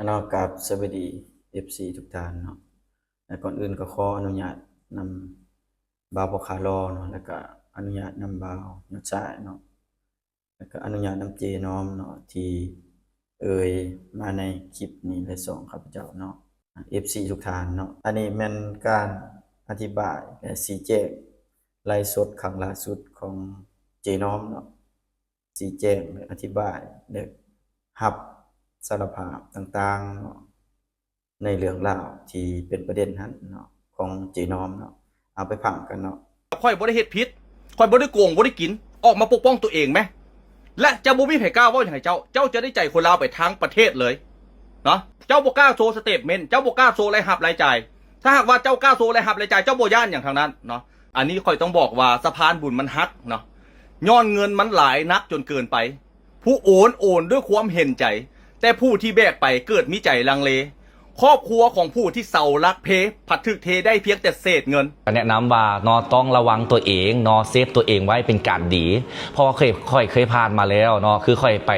เนาะกับสวัสดี FC ทุกท่านเนาะแต่ก่อนอื่นก็ขออนุญาตนำบ่าวบ่าวขาลอเนาะแล้วก็อนุญาตนำบ่าวยอดชายเนาะแล้วก็อนุญาตนำเจน้อมเนาะที่มาในคลิปนี้และส่งข้าพเจ้าเนาะ FC ทุกท่านเนาะอันนี้แม่นการอธิบายและชี้แจงไลฟ์สดครั้งล่าสุดของเจน้อมเนาะชี้แจงและอธิบายและรับสารภาพต่างๆเนาะในเรื่องราวที่เป็นประเด็นนั้นเนาะของเจน้อมเนาะเอาไปฟังกันเนาะข่อยบ่ได้เฮ็ดผิดข่อยบ่ได้โกงบ่ได้กินออกมาปกป้องตัวเองไหมและจะบ่มีไผกล้าเว้าอย่างไรเจ้าจะได้ใจคนลาวไปทั้งประเทศเลยเนาะเจ้าบ่กล้าโชว์สเตทเมนต์เจ้าบ่กล้าโชว์รายรับรายจ่ายถ้าหากว่าเจ้ากล้าโชว์รายรับรายจ่ายเจ้าบ่ย่านอย่างทางนั้นเนาะอันนี้ข่อยต้องบอกว่าสะพานบุญมันฮักเนาะย้อนเงินมันหลายนักจนเกินไปผู้โอนด้วยความเห็นใจแต่ผู้ที่แบกไปเกิดมีใจลังเลครอบครัวของผู้ที่เสารักเพผัดถึกเทได้เพียงแต่เศษเงินแนะนำว่านอต้องระวังตัวเองนอเซฟตัวเองไว้เป็นการดีเพราะว่าเคยผ่านมาแล้วเนาะคือค่อยไป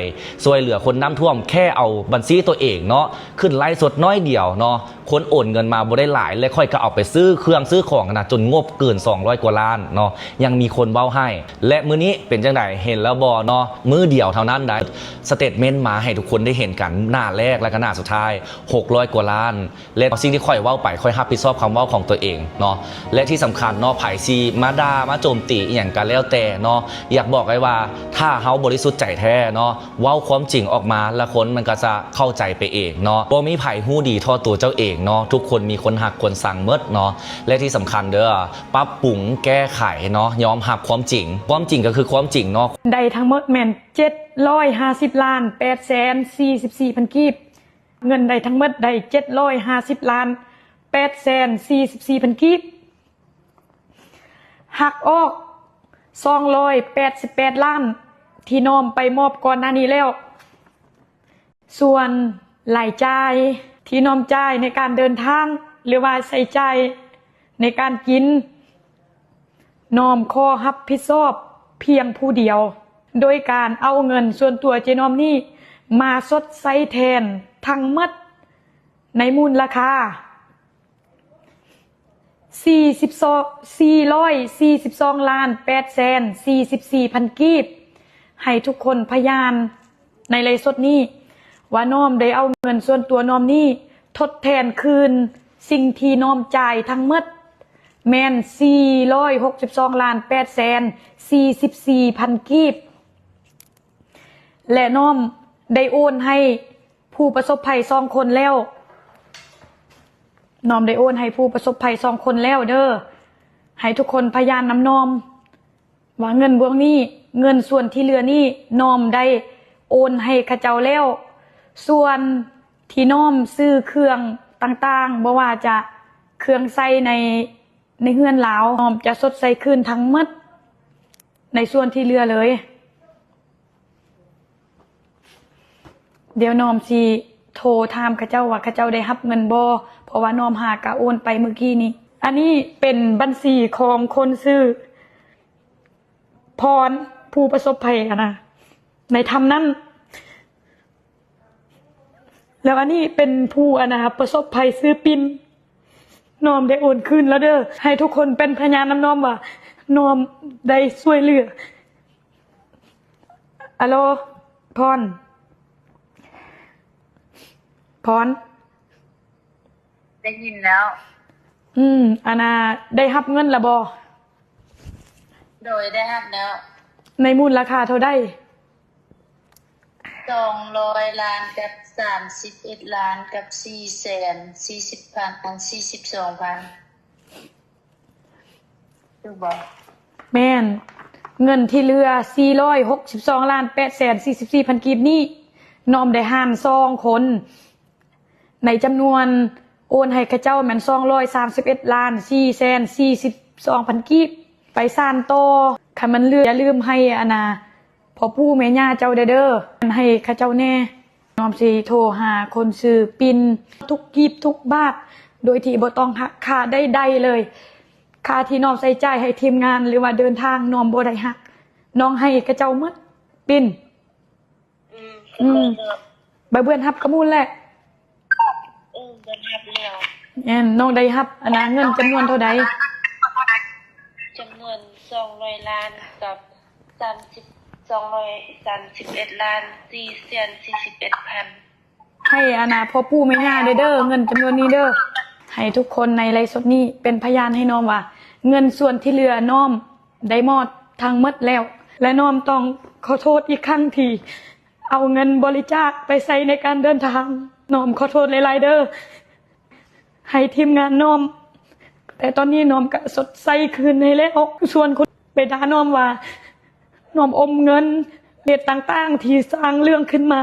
ช่วยเหลือคนน้ำท่วมแค่เอาบัญชีตัวเองเนาะขึ้นไลฟ์สดน้อยเดียวเนาะคนโอนเงินมาบ่ได้หลายและค่อยก็เอาไปซื้อเครื่องซื้อของนะจนงบเกิน200กว่าล้านเนาะยังมีคนเว้าให้และมื้อนี้เป็นจังได๋เห็นแล้วบ่เนาะมื้อเดียวเท่านั้นได้สเตทเมนต์มาให้ทุกคนได้เห็นกันหน้าแรกและก็หน้าสุดท้าย600กว่าล้านและสิ่งที่ค่อยเว้าไปค่อยรับผิดชอบคำเว้าของตัวเองเนาะและที่สำคัญเนาะไผซีมาด่ามาโจมตีอย่างกันแล้วแต่เนาะอยากบอกไว้ว่าถ้าเฮาบริสุทธิ์ใจแท้เนาะเว้าความจริงออกมาแล้วคนมันก็จะเข้าใจไปเองเนาะบ่มีไผฮู้ดีเท่าตัวเจ้าเองเนาะทุกคนมีคนหักคนสั่งเมดเนาะและที่สำคัญเด้อปรับปรุงแก้ไขเนาะยอมรับความจริงก็คือความจริงเนาะได้ทั้งหมดแม่น750 ล้าน844,000กีบเงินได้ทั้งหมดได้750 ล้าน844,000กีบหักออก288 ล้านที่น้อมไปมอบก่อนหน้านี้แล้วส่วนรายจ่ายที่น้อมจ่ายในการเดินทางหรือว่าใช้จ่ายในการกินน้อมขอรับผิดชอบเพียงผู้เดียวโดยการเอาเงินส่วนตัวเจน้อมนี่มาชดใช้แทนทั้งหมดในมูลค่า442 ล้าน844,000กีบให้ทุกคนพยานในไลฟ์สดนี้ว่าน้อมได้เอาเงินส่วนตัวน้อมนี้ทดแทนคืนสิ่งที่น้อมจ่ายทั้งหมดแม่น462 ล้าน844,000กีบและน้อมได้โอนให้ผู้ประสบภัย2 คนแล้วน้อมได้โอนให้ผู้ประสบภัย2 คนแล้วเด้อให้ทุกคนพยานนำน้อมว่าเงินบวงนี้เงินส่วนที่เหลือนี้น้อมได้โอนให้ข้าเจ้าแล้วส่วนที่น้อมซื้อเครื่องต่างๆบ่ว่าจะเครื่องใส่ในเฮือนหลาวน้อมจะสดใส่คืนทั้งหมดในส่วนที่เหลือเลยเดี๋ยวน้อมสิโทรถามข้าเจ้าว่าข้าเจ้าได้รับเงินบ่เพราะว่าน้อมหากะโอนไปเมื่อกี้นี้อันนี้เป็นบัญชีของคนซื้อพรผู้ประสบภัยนะในธรรมนั้นแล้วอันนี้เป็นผู้ประสบภัยซื้อปินน้อมได้โอนคืนแล้วเด้อให้ทุกคนเป็นพยานนำน้อมว่าน้อมได้ช่วยเหลืออะโลพรได้ยินแล้วได้รับเงินละบ่โดยได้รับแล้วในมูลค่าเท่าใด200 ล้านกับ31 ล้านกับ440,042,000ดูบ่แม่นเงินที่เหลือ462 ล้าน844,000กีบนี้น้อมได้หาร2 คนในจำนวนโอนให้ข้าเจ้าแม่น231 ล้าน442,000กีบไปซ่านโตคันมันเหลืออย่าลืมให้พ่อปู่แม่ย่าเจ้าเด้อให้ข้าเจ้าแน่น้อมสิโทรหาคนซื้อปินทุกกีบทุกบาทโดยที่บ่ต้องหักค่าใดๆเลยค่าที่น้อมใส่ใจให้ทีมงานหรือว่าเดินทางน้อมบ่ได้หักน้องให้ข้าเจ้าหมดปินใบเบื่อนรับกระมูลแหละ รับแล้ว แม่นน้องได้รับอันนะเงินจำนวนเท่าใด จำนวน200ล้านกับ231ล้าน441,000ให้อาณาพ่อปู่แม่ย่าเด้อเงินจำนวนนี้เด้อให้ทุกคนในไลฟ์สดนี้เป็นพยานให้น้อมว่า เงินส่วนที่เหลือน้อมได้มอดทางหมดแล้ว และน้อมต้องขอโทษอีกครั้งที่เอาเงินบริจาคไปใช้ในการเดินทางน้อมขอโทษหลายๆเด้อให้ทีมงานน้อมแต่ตอนนี้น้อมก็สดใสคืนให้แล้วส่วนคนไปด่าน้อมว่าน้อมอมเงินเด็ดต่างๆที่สร้างเรื่องขึ้นมา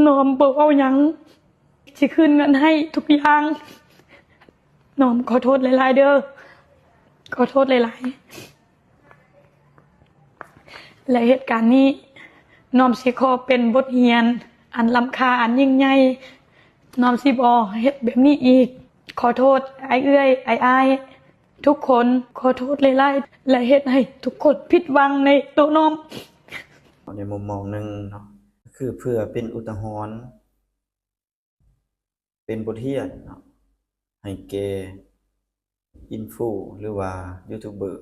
น้อมบอกเอาหยังสิคืนเงินให้ทุกอย่างน้อมขอโทษหลายๆเด้อขอโทษหลายๆและเหตุการณ์นี้น้อมสิขอเป็นบทเรียนอันล้ำค่าอันยิ่งใหญ่น้อมสิบ่เฮ็ดแบบนี้อีกขอโทษไอ้เอื้อยไอ้อ้ายทุกคนขอโทษหลายๆและเฮ็ดให้ทุกคนผิดหวังในตัวน้อม ในมุมมองหนึงเนาะคือเพื่อเป็นอุทาหรณ์เป็นบทเรียนเนาะให้แก่อินฟูหรือว่ายูทูบเบอร์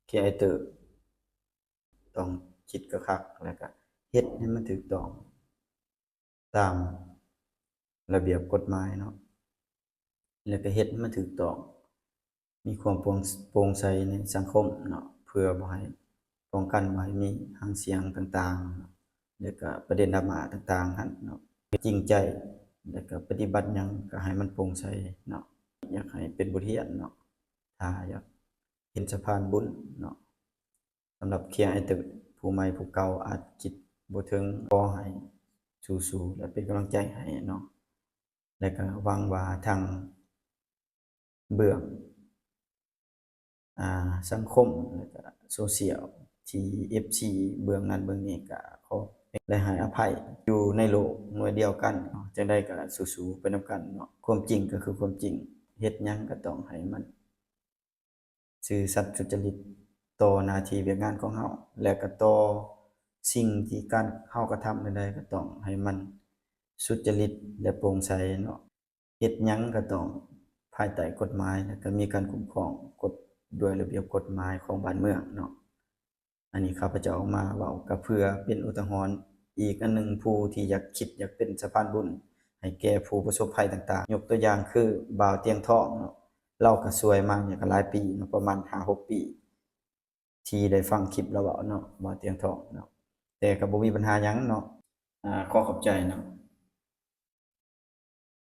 ครีเอเตอร์ต้องคิดกะคักแล้วก็เฮ็ดให้มันถูกต้องตามระเบียบกฎหมายเนาะแล้วก็เฮ็ดให้มันถูกต้องมีความโปร่งใสในสังคมเนาะเพื่อบ่ให้ป้องกันบ่ให้มีหางเสียงต่างๆแล้วก็ประเด็นดราม่าต่างๆหั่นเนาะจริงใจแล้วก็ปฏิบัติหยังก็ให้มันโปร่งใสเนาะอยากให้เป็นบทเรียนเนาะถ้าอยากเห็นสะพานบุญเนาะสำหรับเคลียร์ไอ้ตึกผู้ใหม่ผู้เก่าอาจคิดบ่ถึงขอให้สู้ๆและเป็นกำลังใจให้เนาะแล้วก็หวังว่าทางเบื้องสังคมแล้วก็โซเชียลที่ FC เบื้องนั้นเบื้องนี้ก็ขอได้ให้อภัยอยู่ในโลกหน่วยเดียวกันเนาะจังได๋ก็สู้ๆไปนำกันเนาะความจริงก็คือความจริงเฮ็ดหยังก็ต้องให้มันซื่อสัตย์สุจริตต่อหน้าที่เวียกงานของเฮาและก็ต่อสิ่งที่การเฮากระทำใดๆก็ต้องให้มันสุจริตและโปร่งใสเนาะเฮ็ดหยังก็ต้องภายใต้กฎหมายแล้วก็มีการคุ้มครองกฎด้วยระเบียบกฎหมายของบ้านเมืองเนาะอันนี้ข้าพเจ้าเอามาเว้าก็เพื่อเป็นอุทาหรณ์อีกอันหนึ่งผู้ที่อยากคิดอยากเป็นสะพานบุญให้แก่ผู้ประสบภัยต่างๆยกตัวอย่างคือบ่าวเตียงทองเนาะเราก็สวยมาเนี่ยก็หลายปีเนาะประมาณ 5-6 ปีที่ได้ฟังคลิปแล้วเว้าเนาะบ่าวเตียงทองเนาะแต่ก็บ่มีปัญหาหยังเนาะขอขอบใจเนาะ